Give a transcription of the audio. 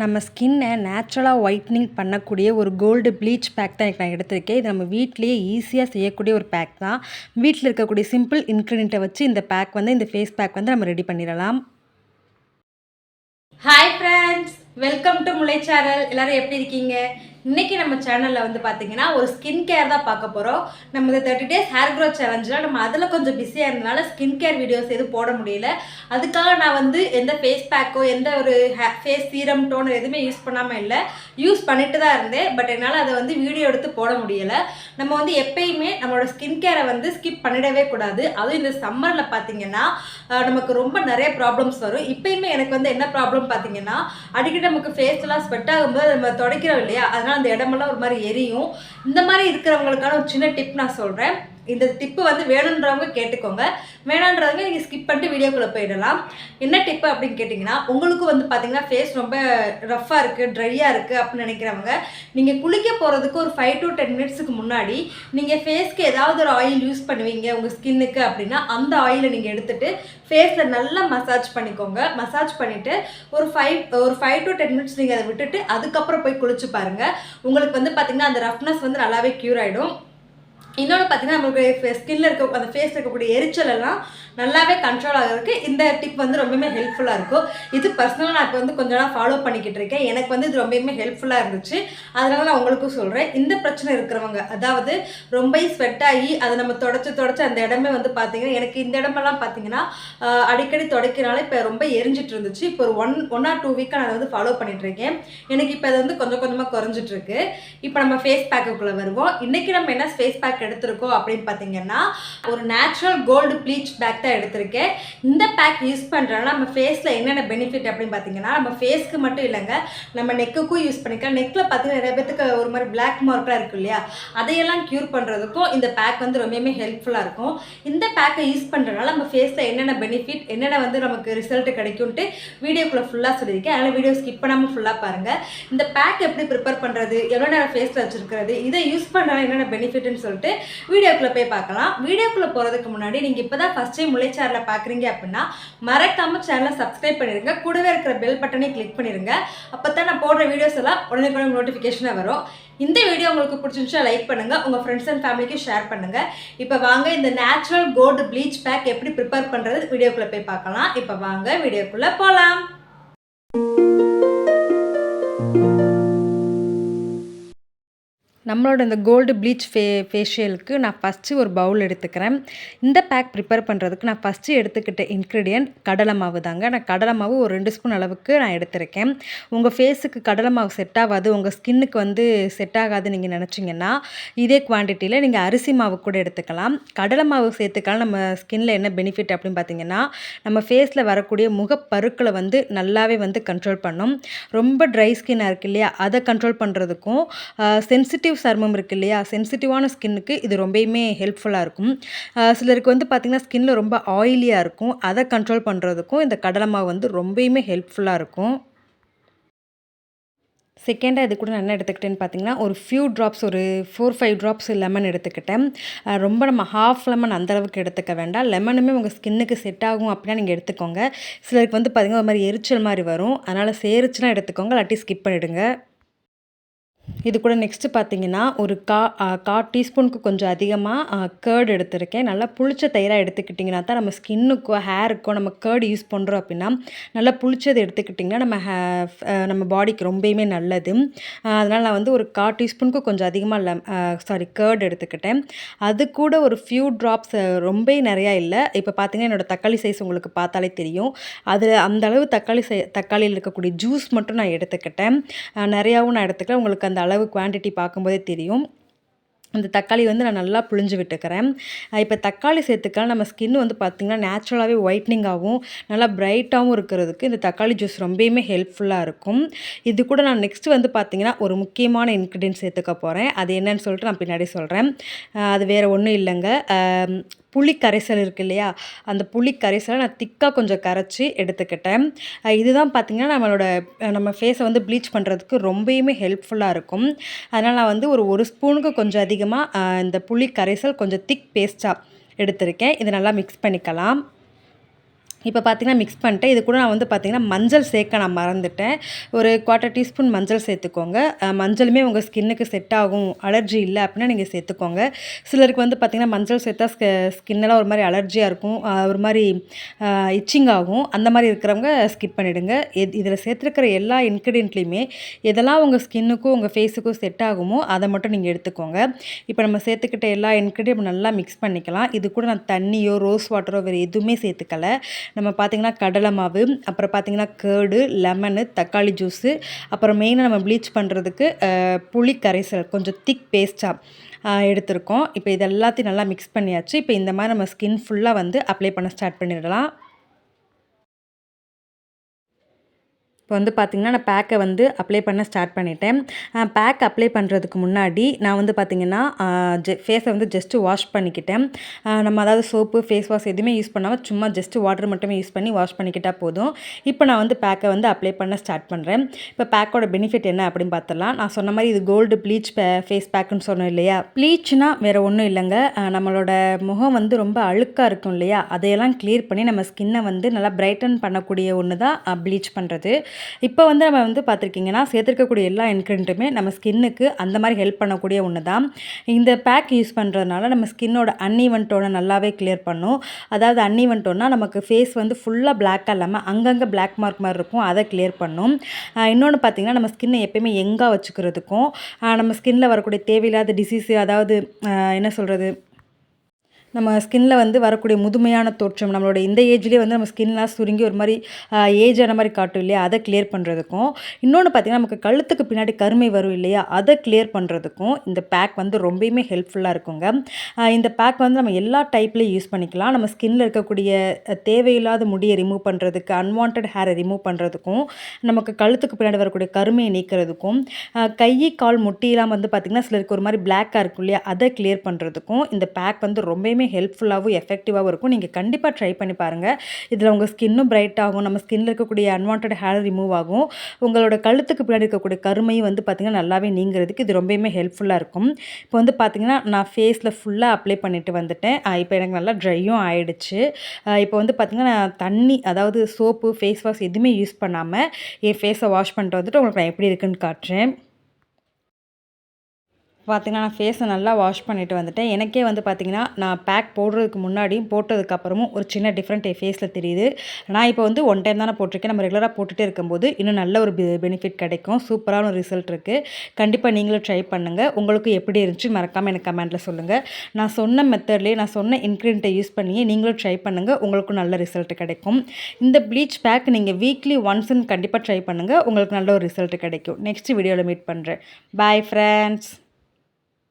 நம்ம ஸ்கின்னை நேச்சுரலாக ஒயிட்னிங் பண்ணக்கூடிய ஒரு கோல்டு ப்ளீச் பேக் தான் நான் எடுத்திருக்கேன். இது நம்ம வீட்டிலேயே ஈஸியாக செய்யக்கூடிய ஒரு பேக் தான். வீட்டில் இருக்கக்கூடிய சிம்பிள் இன்க்ரீடியண்ட்டை வச்சு இந்த ஃபேஸ் பேக் வந்து நம்ம ரெடி பண்ணிடலாம். Hi friends, welcome to Mullai channel. எல்லோரும் எப்படி இருக்கீங்க? இன்றைக்கி நம்ம சேனலில் வந்து பார்த்திங்கன்னா ஒரு ஸ்கின் கேர் தான் பார்க்க போகிறோம். நம்ம இந்த 30 days ஹேர் க்ரோத் சேலஞ்சில் நம்ம அதில் கொஞ்சம் பிஸியாக இருந்தனால ஸ்கின் கேர் வீடியோஸ் எதுவும் போட முடியல. அதுக்காக நான் வந்து எந்த ஃபேஸ் பேக்கோ எந்த ஒரு ஃபேஸ் சீரம் டோனர் எதுவுமே யூஸ் பண்ணாமல் இல்லை, யூஸ் பண்ணிட்டு தான் இருந்தேன். பட் என்னால் அதை வந்து வீடியோ எடுத்து போட முடியலை. நம்ம வந்து எப்பயுமே நம்மளோட ஸ்கின் கேரை வந்து ஸ்கிப் பண்ணிடவே கூடாது. அதுவும் இந்த சம்மரில் பார்த்திங்கன்னா நமக்கு ரொம்ப நிறைய ப்ராப்ளம்ஸ் வரும். இப்போயுமே எனக்கு வந்து என்ன ப்ராப்ளம் பார்த்திங்கன்னா, அடிக்கடி நமக்கு ஃபேஸ்லாம் ஸ்வெட் ஆகும்போது நம்ம துடைக்கிறோம் இல்லையா, அதனால் அந்த இடமெல்லாம் ஒரு மாதிரி எரியும். இந்த மாதிரி இருக்கிறவங்களுக்கான ஒரு சின்ன டிப் நான் சொல்கிறேன். இந்த டிப்பு வந்து வேணுன்றவங்க கேட்டுக்கோங்க, வேணான்றவங்க நீங்கள் ஸ்கிப் பண்ணிட்டு வீடியோக்குள்ளே போயிடலாம். என்ன டிப்பு அப்படின்னு கேட்டிங்கன்னா, உங்களுக்கு வந்து பார்த்தீங்கன்னா ஃபேஸ் ரொம்ப ரஃப்பாக இருக்குது, ட்ரையாக இருக்குது அப்படின்னு நினைக்கிறவங்க, நீங்கள் குளிக்க போகிறதுக்கு ஒரு 5 to 10 மினிட்ஸுக்கு முன்னாடி நீங்கள் ஃபேஸ்க்கு ஏதாவது ஒரு ஆயில் யூஸ் பண்ணுவீங்க உங்கள் ஸ்கின்னுக்கு அப்படின்னா, அந்த ஆயிலை நீங்கள் எடுத்துகிட்டு ஃபேஸில் நல்லா மசாஜ் பண்ணிக்கோங்க. மசாஜ் பண்ணிவிட்டு ஒரு 5 to 10 மினிட்ஸ் நீங்கள் அதை விட்டுட்டு அதுக்கப்புறம் போய் குளிச்சு பாருங்கள். உங்களுக்கு வந்து பார்த்திங்கன்னா அந்த ரஃப்னஸ் வந்து நல்லாவே க்யூர் ஆகிடும். இன்னொன்று பார்த்தீங்கன்னா, நம்மளுக்கு ஸ்கின்ல இருக்க அந்த ஃபேஸில் இருக்கக்கூடிய எரிச்சல் எல்லாம் நல்லாவே கண்ட்ரோல் ஆகிறதுக்கு இந்த டிப் வந்து ரொம்பவுமே ஹெல்ப்ஃபுல்லாக இருக்கும். இது பர்சனலாக நான் இப்போ வந்து கொஞ்ச நாள் ஃபாலோ பண்ணிக்கிட்டு இருக்கேன். எனக்கு வந்து இது ரொம்பவுமே ஹெல்ப்ஃபுல்லாக இருந்துச்சு. அதனால நான் உங்களுக்கும் சொல்கிறேன். இந்த பிரச்சனை இருக்கிறவங்க, அதாவது ரொம்ப ஸ்வெட் ஆகி அதை நம்ம தொடச்சி அந்த இடமே வந்து பார்த்தீங்கன்னா, எனக்கு இந்த இடமெல்லாம் பார்த்தீங்கன்னா அடிக்கடி துடைக்கிறனால இப்போ ரொம்ப எரிஞ்சிட்டு இருந்துச்சு. இப்போ ஒரு 1 or 2 வீக்காக நான் அதை வந்து ஃபாலோ பண்ணிட்டு இருக்கேன். எனக்கு இப்போ அது வந்து கொஞ்சம் கொஞ்சமாக குறைஞ்சிட்டு இருக்கு. இப்போ நம்ம ஃபேஸ் பேக்குக்குள்ளே வருவோம். இன்றைக்கி நம்ம என்ன ஃபேஸ் பேக் எடுத்திருக்கோம் அப்படின்னு பார்த்தீங்கன்னா, ஒரு நேச்சுரல் கோல்டு ப்ளீச் பேக் தான் எடுத்திருக்கேன். இந்த பேக் யூஸ் பண்ணுறதுனால நம்ம ஃபேஸில் என்னென்ன பெனிஃபிட் அப்படின்னு பார்த்தீங்கன்னா, நம்ம ஃபேஸ்க்கு மட்டும் இல்லைங்க, நம்ம நெக்குக்கும் யூஸ் பண்ணிக்கலாம். நெக்கில் பார்த்தீங்கன்னா நிறைய பேருக்கு ஒரு மாதிரி பிளாக் மார்க்லாம் இருக்கும் இல்லையா, அதையெல்லாம் க்யூர் பண்ணுறதுக்கும் இந்த பேக் வந்து ரொம்பவுமே ஹெல்ப்ஃபுல்லாக இருக்கும். இந்த பேக்கை யூஸ் பண்ணுறதுனால நம்ம ஃபேஸில் என்னென்ன பெனிஃபிட், என்னென்ன வந்து நமக்கு ரிசல்ட் கிடைக்கும்ட்டு வீடியோக்குள்ளே ஃபுல்லாக சொல்லியிருக்கேன். அதனால் வீடியோ ஸ்கிப் பண்ணாமல் ஃபுல்லாக பாருங்கள். இந்த பேக் எப்படி ப்ரிப்பேர் பண்ணுறது, எவ்வளோ நேரம் ஃபேஸில் வச்சுருக்கிறது, இதை யூஸ் பண்ணுறதுனால என்னென்ன பெனிஃபிட்னு சொல்லிட்டு வீடியோக்குள்ளே போய் பார்க்கலாம். வீடியோக்குள்ளே போகிறதுக்கு முன்னாடி நீங்கள் இப்போ தான் ஃபஸ்ட் டைம் முல்லை சேனலில் பார்க்குறீங்க அப்படின்னா மறக்காமல் சேனலை சப்ஸ்கிரைப் பண்ணிடுங்க. கூடவே இருக்கிற பெல் பட்டனை கிளிக் பண்ணிடுங்க. அப்போ தான் நான் போடுற வீடியோஸ் எல்லாம் உடனே நோட்டிஃபிகேஷனாக வரும். இந்த வீடியோ உங்களுக்கு பிடிச்சிருந்துச்சா லைக் பண்ணுங்கள், உங்கள் ஃப்ரெண்ட்ஸ் அண்ட் ஃபேமிலிக்கு ஷேர் பண்ணுங்கள். இப்போ வாங்க இந்த நேச்சுரல் கோல்டு ப்ளீச் பேக் எப்படி ப்ரிப்பேர் பண்ணுறது வீடியோக்குள்ளே போய் பார்க்கலாம். இப்போ வாங்க வீடியோக்குள்ளே போகலாம். நம்மளோட இந்த கோல்டு ப்ளீச் ஃபேஷியலுக்கு நான் ஃபஸ்ட்டு ஒரு பவுல் எடுத்துக்கிறேன். இந்த பேக் ப்ரிப்பேர் பண்ணுறதுக்கு நான் ஃபஸ்ட்டு எடுத்துக்கிட்ட இன்க்ரீடியன்ட் கடலை மாவு தாங்க. நான் கடலை மாவு ஒரு 2 ஸ்பூன் அளவுக்கு நான் எடுத்திருக்கேன். உங்கள் ஃபேஸுக்கு கடலை மாவு செட் ஆகாது, உங்கள் ஸ்கின்னுக்கு வந்து செட் ஆகாதுன்னு நீங்கள் நினச்சிங்கன்னா இதே குவான்டிட்டியில் நீங்கள் அரிசி மாவு கூட எடுத்துக்கலாம். கடலை மாவு சேர்த்துக்கலாம். நம்ம ஸ்கின்னில் என்ன பெனிஃபிட் அப்படின்னு பார்த்தீங்கன்னா, நம்ம ஃபேஸில் வரக்கூடிய முகப்பருக்களை வந்து நல்லாவே வந்து கண்ட்ரோல் பண்ணும். ரொம்ப ட்ரை ஸ்கின்னாக இருக்குது இல்லையா, அதை கண்ட்ரோல் பண்ணுறதுக்கும், சென்சிட்டிவ் சருமம் இருக்குது இல்லையா, சென்சிட்டிவான ஸ்கின்னுக்கு இது ரொம்பவுமே ஹெல்ப்ஃபுல்லாக இருக்கும். சிலருக்கு வந்து பார்த்திங்கன்னா ஸ்கின்னில் ரொம்ப ஆயிலியாக இருக்கும், அதை கண்ட்ரோல் பண்ணுறதுக்கும் இந்த கடலை மாவு வந்து ரொம்பவுமே ஹெல்ப்ஃபுல்லாக இருக்கும். செகண்டாக இது கூட நான் என்ன எடுத்துக்கிட்டேன்னு பார்த்தீங்கன்னா, ஒரு ஃபியூ ட்ராப்ஸ், ஒரு 4-5 ட்ராப்ஸ் லெமன் எடுத்துக்கிட்டேன். ரொம்ப நம்ம ஹாஃப் லெமன் அந்தளவுக்கு எடுத்துக்க வேண்டாம். லெமனுமே உங்கள் ஸ்கின்னுக்கு செட் ஆகும் அப்படின்னா நீங்கள் எடுத்துக்கோங்க. சிலருக்கு வந்து பார்த்திங்கன்னா ஒரு மாதிரி எரிச்சல் மாதிரி வரும், அதனால் சேரிச்சுனா எடுத்துக்கோங்க, இல்லாட்டி ஸ்கிப் பண்ணிவிடுங்க. இது கூட நெக்ஸ்ட்டு பார்த்தீங்கன்னா, ஒரு 1/4 டீஸ்பூனுக்கு கொஞ்சம் அதிகமாக கர்ட் எடுத்திருக்கேன். நல்லா புளிச்ச தயிராக எடுத்துக்கிட்டிங்கன்னா தான் நம்ம ஸ்கின்னுக்கோ ஹேருக்கோ நம்ம கர்ட் யூஸ் பண்ணுறோம் அப்படின்னா, நல்லா புளிச்சது எடுத்துக்கிட்டிங்கன்னா நம்ம பாடிக்கு ரொம்பவுமே நல்லது. அதனால் நான் வந்து ஒரு 1/4 டீஸ்பூனுக்கு கொஞ்சம் அதிகமாக கர்ட் எடுத்துக்கிட்டேன். அது கூட ஒரு ஃபியூ ட்ராப்ஸ், ரொம்ப நிறையா இல்லை. இப்போ பார்த்தீங்கன்னா என்னோடய தக்காளி சைஸ் உங்களுக்கு பார்த்தாலே தெரியும். அதில் அந்த அளவு தக்காளியில் இருக்கக்கூடிய ஜூஸ் மட்டும் நான் எடுத்துக்கிட்டேன். நிறையாவும் நான் எடுத்துக்கிறேன். உங்களுக்கு அந்த அளவு குவான்டிட்டி பார்க்கும்போதே தெரியும். அந்த தக்காளி வந்து நான் நல்லா புழிஞ்சு விட்டுக்கிறேன். இப்போ தக்காளி சேர்த்துக்கலாம். நம்ம ஸ்கின் வந்து பார்த்திங்கன்னா நேச்சுரலாகவே ஒயிட்னிங்காகவும் நல்லா பிரைட்டாகவும் இருக்கிறதுக்கு இந்த தக்காளி ஜூஸ் ரொம்பவுமே ஹெல்ப்ஃபுல்லாக இருக்கும். இது கூட நான் நெக்ஸ்ட்டு வந்து பார்த்திங்கன்னா ஒரு முக்கியமான இன்க்ரீடியன்ட் சேர்த்துக்க போகிறேன். அது என்னன்னு சொல்லிட்டு நான் பின்னாடி சொல்கிறேன். அது வேறு ஒன்றும் இல்லைங்க, புளி கரைசல் இருக்குது இல்லையா, அந்த புளி கரைசலை நான் திக்காக கொஞ்சம் கரைச்சி எடுத்துக்கிட்டேன். இதுதான் பார்த்திங்கன்னா நம்ம ஃபேஸை வந்து ப்ளீச் பண்ணுறதுக்கு ரொம்பவுமே ஹெல்ப்ஃபுல்லாக இருக்கும். அதனால் நான் வந்து ஒரு ஸ்பூனுக்கு கொஞ்சம் அதிகமாக இந்த புளி கரைசல் கொஞ்சம் திக் பேஸ்ட்டாக எடுத்திருக்கேன். இதை நல்லா மிக்ஸ் பண்ணிக்கலாம். இப்போ பார்த்தீங்கன்னா மிக்ஸ் பண்ணிட்டேன். இது கூட நான் வந்து பார்த்தீங்கன்னா மஞ்சள் சேர்க்க நான் மறந்துட்டேன். ஒரு 1/4 டீஸ்பூன் மஞ்சள் சேர்த்துக்கோங்க. மஞ்சளுமே உங்கள் ஸ்கின்னுக்கு செட் ஆகும், அலர்ஜி இல்ல அப்டின்னா நீங்க சேர்த்துக்கோங்க. சிலருக்கு வந்து பார்த்தீங்கன்னா மஞ்சள் சேர்த்தா ஸ்கின்னெல்லாம் ஒரு மாரி அலர்ஜியா இருக்கும். ஒரு மாரி இச்சிங் ஆகும். அந்த மாரி இருக்கிறவங்க ஸ்கிப் பண்ணிடுங்க. இதில சேர்த்துருக்கிற எல்லா இன்கிரீடியன்ட்லயுமே எதெல்லாம் உங்க ஸ்கின்னுக்கும், உங்க ஃபேஸுக்கும் செட் ஆகுமோ அத மட்டும் நீங்க எடுத்துக்கோங்க. இப்போ நம்ம சேர்த்துக்கிட்ட எல்லா இன்கிரீடியன்ட் நல்லா மிக்ஸ் பண்ணிக்கலாம். இது கூட நான் தண்ணியோ, ரோஸ் வாட்டரோ வேறு எதுவுமே சேர்த்துக்கல. நம்ம பார்த்திங்கன்னா கடலை மாவு, அப்புறம் பார்த்திங்கன்னா கேர்டு, லெமனு, தக்காளி ஜூஸு, அப்புறம் மெயினாக நம்ம ப்ளீச் பண்ணுறதுக்கு புளி கரைசல் கொஞ்சம் திக் பேஸ்ட்டாக எடுத்திருக்கோம். இப்போ இது எல்லாத்தையும் நல்லா மிக்ஸ் பண்ணியாச்சு. இப்போ இந்த மாதிரி நம்ம ஸ்கின் ஃபுல்லாக வந்து அப்ளை பண்ண ஸ்டார்ட் பண்ணிடலாம். இப்போ வந்து பார்த்திங்கன்னா நான் பேக்கை வந்து அப்ளை பண்ண ஸ்டார்ட் பண்ணிட்டேன். பேக் அப்ளை பண்ணுறதுக்கு முன்னாடி நான் வந்து பார்த்திங்கன்னா ஃபேஸை வந்து ஜஸ்ட்டு வாஷ் பண்ணிக்கிட்டேன். நம்ம அதாவது சோப்பு, ஃபேஸ் வாஷ் எதுவுமே யூஸ் பண்ணாமல் சும்மா ஜஸ்ட்டு வாட்டர் மட்டுமே யூஸ் பண்ணி வாஷ் பண்ணிக்கிட்டால் போதும். இப்போ நான் வந்து பேக்கை வந்து அப்ளை பண்ண ஸ்டார்ட் பண்ணுறேன். இப்போ பேக்கோட பெனிஃபிட் என்ன அப்படின்னு பார்த்துடலாம். நான் சொன்ன மாதிரி இது கோல்டு ப்ளீச் ஃபேஸ் பேக்குன்னு சொன்னோம் இல்லையா? ப்ளீச்னா வேறு ஒன்றும் இல்லைங்க. நம்மளோட முகம் வந்து ரொம்ப அழுக்காக இருக்கும் இல்லையா? அதையெல்லாம் கிளியர் பண்ணி நம்ம ஸ்கின்னை வந்து நல்லா பிரைட்டன் பண்ணக்கூடிய ஒன்று தான் ப்ளீச் பண்ணுறது. இப்போ வந்து நம்ம வந்து பார்த்துருக்கீங்கன்னா சேர்த்துருக்கக்கூடிய எல்லா இன்க்ரீடியண்ட்டுமே நம்ம ஸ்கின்னுக்கு அந்த மாதிரி ஹெல்ப் பண்ணக்கூடிய ஒன்று தான். இந்த பேக் யூஸ் பண்ணுறதுனால நம்ம ஸ்கின்னோட அன்ஈவன் டோனை நல்லாவே கிளியர் பண்ணும். அதாவது அன்ஈவன் டோன்னா நமக்கு ஃபேஸ் வந்து ஃபுல்லாக பிளாக்காக இல்லாமல் அங்கங்கே பிளாக் மார்க் மாதிரி இருக்கும், அதை கிளியர் பண்ணும். இன்னொன்று பார்த்திங்கன்னா நம்ம ஸ்கின்னை எப்பயுமே எங்காக வச்சுக்கிறதுக்கும் நம்ம ஸ்கின்னில் வரக்கூடிய தேவையில்லாத டிசீஸு, அதாவது என்ன சொல்கிறது, நம்ம ஸ்கின்னில் வந்து வரக்கூடிய முதுமையான தோற்றம், நம்மளோட இந்த ஏஜ்லேயே வந்து நம்ம ஸ்கின்லாம் சுருங்கி ஒரு மாதிரி ஏஜ் ஆன மாதிரி காட்டும் இல்லையா, அதை கிளியர் பண்ணுறதுக்கும், இன்னொன்று பார்த்திங்கன்னா நமக்கு கழுத்துக்கு பின்னாடி கருமை வரும் இல்லையா, அதை கிளியர் பண்ணுறதுக்கும் இந்த பேக் வந்து ரொம்பவுமே ஹெல்ப்ஃபுல்லாக இருக்குங்க. இந்த பேக் வந்து நம்ம எல்லா டைப்லேயும் யூஸ் பண்ணிக்கலாம். நம்ம ஸ்கின்னில் இருக்கக்கூடிய தேவையில்லாத முடியை ரிமூவ் பண்ணுறதுக்கு, அன்வான்ட் ஹேரை ரிமூவ் பண்ணுறதுக்கும், நமக்கு கழுத்துக்கு பின்னாடி வரக்கூடிய கருமையை நீக்கிறதுக்கும், கை கால் முட்டியெல்லாம் வந்து பார்த்திங்கன்னா சிலருக்கு ஒரு மாதிரி பிளாக்காக இருக்கும் இல்லையா, அதை கிளியர் பண்ணுறதுக்கும் இந்த பேக் வந்து ரொம்பவுமே ஹெல்ப்ஃபுல்லாகவும் எஃபெக்டிவாகவும் இருக்கும். நீங்கள் கண்டிப்பாக ட்ரை பண்ணி பாருங்கள். இதில் உங்கள் ஸ்கின்னும் பிரைட் ஆகும், நம்ம ஸ்கின்னில் இருக்கக்கூடிய அன்வான்ட் ஹேர் ரிமூவ் ஆகும், உங்களோட கழுத்துக்கு பின்னாடி இருக்கக்கூடிய கருமையும் வந்து பார்த்திங்கன்னா நல்லாவே நீங்கிறதுக்கு இது ரொம்பவுமே ஹெல்ப்ஃபுல்லாக இருக்கும். இப்போ வந்து பார்த்திங்கன்னா நான் ஃபேஸில் ஃபுல்லாக அப்ளை பண்ணிட்டு வந்துட்டேன். இப்போ எனக்கு நல்லா ட்ரையும் ஆகிடுச்சு. இப்போ வந்து பார்த்திங்கன்னா நான் தண்ணி, அதாவது சோப்பு, ஃபேஸ் வாஷ் எதுவுமே யூஸ் பண்ணாமல் என் ஃபேஸை வாஷ் பண்ணிட்டு வந்துட்டு உங்களுக்கு நான் எப்படி இருக்குன்னு காட்டுறேன். பார்த்திங்கன்னா நான் ஃபேஸை நல்லா வாஷ் பண்ணிட்டு வந்துட்டேன். எனக்கே வந்து பார்த்திங்கன்னா நான் பேக் போடுறதுக்கு முன்னாடியும் போட்டதுக்கப்புறமும் ஒரு சின்ன டிஃப்ரெண்ட் என் ஃபேஸில் தெரியுது. நான் இப்போ வந்து 1 டைம் தானே போட்டிருக்கேன். நம்ம ரெகுலராக போட்டுகிட்டே இருக்கும்போது இன்னும் நல்ல ஒரு பெனிஃபிட் கிடைக்கும். சூப்பரான ஒரு ரிசல்ட் இருக்குது. கண்டிப்பாக நீங்களும் ட்ரை பண்ணுங்கள். உங்களுக்கு எப்படி இருந்துச்சு மறக்காமல் எனக்கு கமெண்ட்டில் சொல்லுங்கள். நான் சொன்ன மெத்தட்லேயே நான் சொன்ன இன்க்ரீடியண்ட்டை யூஸ் பண்ணியே நீங்களும் ட்ரை பண்ணுங்கள். உங்களுக்கும் நல்ல ரிசல்ட் கிடைக்கும். இந்த ப்ளீச் பேக் நீங்கள் வீக்லி ஒன்ஸ்ன்னு கண்டிப்பாக ட்ரை பண்ணுங்கள். உங்களுக்கு நல்ல ஒரு ரிசல்ட் கிடைக்கும். நெக்ஸ்ட் வீடியோவில் மீட் பண்ணுறேன். Bye friends.